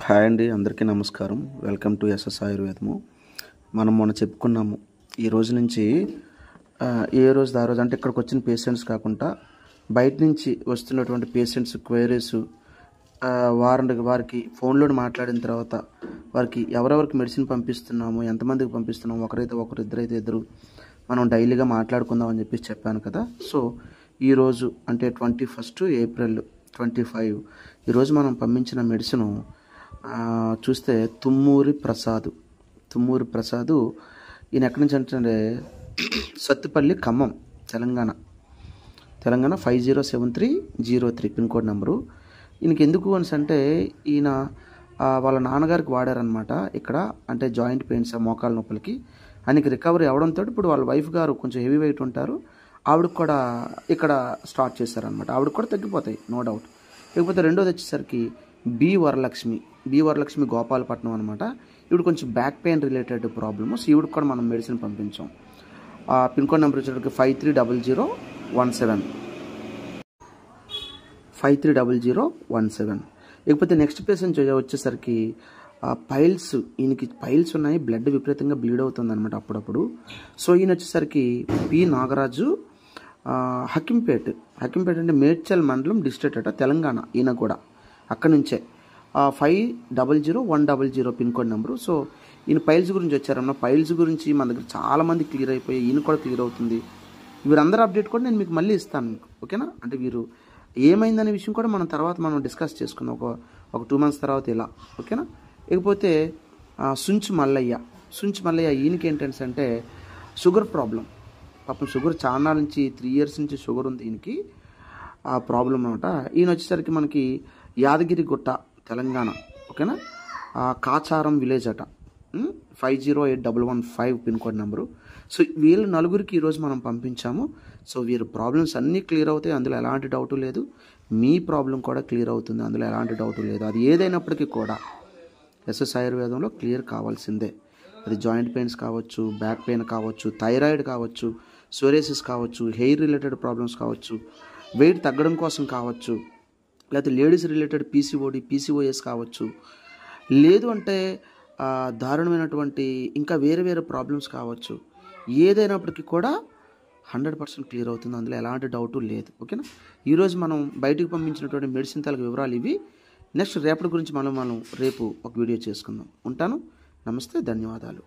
Hi అండి, అందరికీ నమస్కారం. వెల్కమ్ టు ఎస్ఎస్ ఆయుర్వేదము. మనం మొన్న చెప్పుకున్నాము. ఈ రోజు నుంచి ఏ రోజు ఆ రోజు అంటే ఇక్కడికి వచ్చిన పేషెంట్స్ కాకుండా బయట నుంచి వస్తున్నటువంటి పేషెంట్స్ క్వైరీస్ వారికి ఫోన్లో మాట్లాడిన తర్వాత వారికి ఎవరెవరికి మెడిసిన్ పంపిస్తున్నాము, ఎంతమందికి పంపిస్తున్నాము, ఒకరైతే ఒకరు, ఇద్దరైతే ఇద్దరు, మనం డైలీగా మాట్లాడుకుందాం అని చెప్పాను కదా. సో ఈరోజు అంటే 21 ఏప్రిల్ 25 ఈరోజు మనం పంపించిన మెడిసిన్ చూస్తే తుమ్మూరి ప్రసాద్. ఈయన ఎక్కడి నుంచి అంటే Sathupalli, Khammam, Telangana 507303 pin code number. ఈయనకి ఎందుకు అని అంటే ఈయన వాళ్ళ నాన్నగారికి వాడారనమాట. ఇక్కడ అంటే జాయింట్ పెయిన్స్, మోకాల నొప్పులకి. ఆయనకి రికవరీ అవడంతో ఇప్పుడు వాళ్ళ వైఫ్ గారు కొంచెం హెవీ వెయిట్ ఉంటారు, ఆవిడకి కూడా ఇక్కడ స్టార్ట్ చేశారనమాట. ఆవిడకి కూడా తగ్గిపోతాయి, నో డౌట్. లేకపోతే రెండోది వచ్చేసరికి బి వరలక్ష్మి గోపాలపట్నం అనమాట. ఇప్పుడు కొంచెం back pain related problem. So ఈవిడికి కూడా మనం మెడిసిన్ పంపించాం. పిన్ కోడ్ నెంబర్ వచ్చేటప్పటికి 530017. లేకపోతే నెక్స్ట్ పేషెంట్ వచ్చేసరికి పైల్స్. ఈయనకి పైల్స్ ఉన్నాయి, బ్లడ్ విపరీతంగా బ్లీడ్ అవుతుంది అనమాట అప్పుడప్పుడు. సో ఈయన వచ్చేసరికి పి నాగరాజు, హకింపేట్ అంటే మేడ్చల్ మండలం, డిస్ట్రిక్ట్ అట, తెలంగాణ. ఈయన కూడా అక్కడి నుంచే 500100 పిన్ కోడ్ నెంబరు. సో ఈయన పైల్స్ గురించి వచ్చారన్న. పైల్స్ గురించి మన దగ్గర చాలామంది క్లియర్ అయిపోయి, ఈయన కూడా క్లియర్ అవుతుంది. వీరందరూ అప్డేట్ కూడా నేను మీకు మళ్ళీ ఇస్తాను మీకు, ఓకేనా. అంటే వీరు ఏమైందనే విషయం కూడా మనం డిస్కస్ చేసుకుందాం ఒక 2 months తర్వాత ఇలా, ఓకేనా. ఇకపోతే సుంచు మల్లయ్య ఈయనకి ఏంటంటే షుగర్ ప్రాబ్లం. పాపం షుగర్ చాలా నుంచి 3 years నుంచి షుగర్ ఉంది ఈయనకి, ఆ ప్రాబ్లం అనమాట. ఈయన వచ్చేసరికి మనకి యాదగిరిగుట్ట, తెలంగాణ, ఓకేనా. కాచారం విలేజ్ అట, 508115 పిన్ కోడ్ నెంబరు. సో వీళ్ళు నలుగురికి ఈరోజు మనం పంపించాము. సో వీరు ప్రాబ్లమ్స్ అన్నీ క్లియర్ అవుతాయి, అందులో ఎలాంటి డౌటు లేదు. మీ ప్రాబ్లం కూడా క్లియర్ అవుతుంది, అందులో ఎలాంటి డౌటు లేదు. అది ఏదైనప్పటికీ కూడా ఎస్ఎస్ ఆయుర్వేదంలో క్లియర్ కావాల్సిందే. అది జాయింట్ పెయిన్స్ కావచ్చు, బ్యాక్ పెయిన్ కావచ్చు, థైరాయిడ్ కావచ్చు, సోరియాసిస్ కావచ్చు, హెయిర్ రిలేటెడ్ ప్రాబ్లమ్స్ కావచ్చు, వెయిట్ తగ్గడం కోసం కావచ్చు, లేకపోతే లేడీస్ రిలేటెడ్ పీసీఓఎస్ కావచ్చు, లేదు అంటే దారుణమైనటువంటి ఇంకా వేరే ప్రాబ్లమ్స్ కావచ్చు. ఏదైనప్పటికీ కూడా 100% క్లియర్ అవుతుంది, అందులో ఎలాంటి డౌటు లేదు, ఓకేనా. ఈరోజు మనం బయటకు పంపించినటువంటి మెడిసిన్ తాలూకు వివరాలు ఇవి. నెక్స్ట్ రేపటి గురించి మనం రేపు ఒక వీడియో చేసుకుందాం. ఉంటాను. నమస్తే, ధన్యవాదాలు.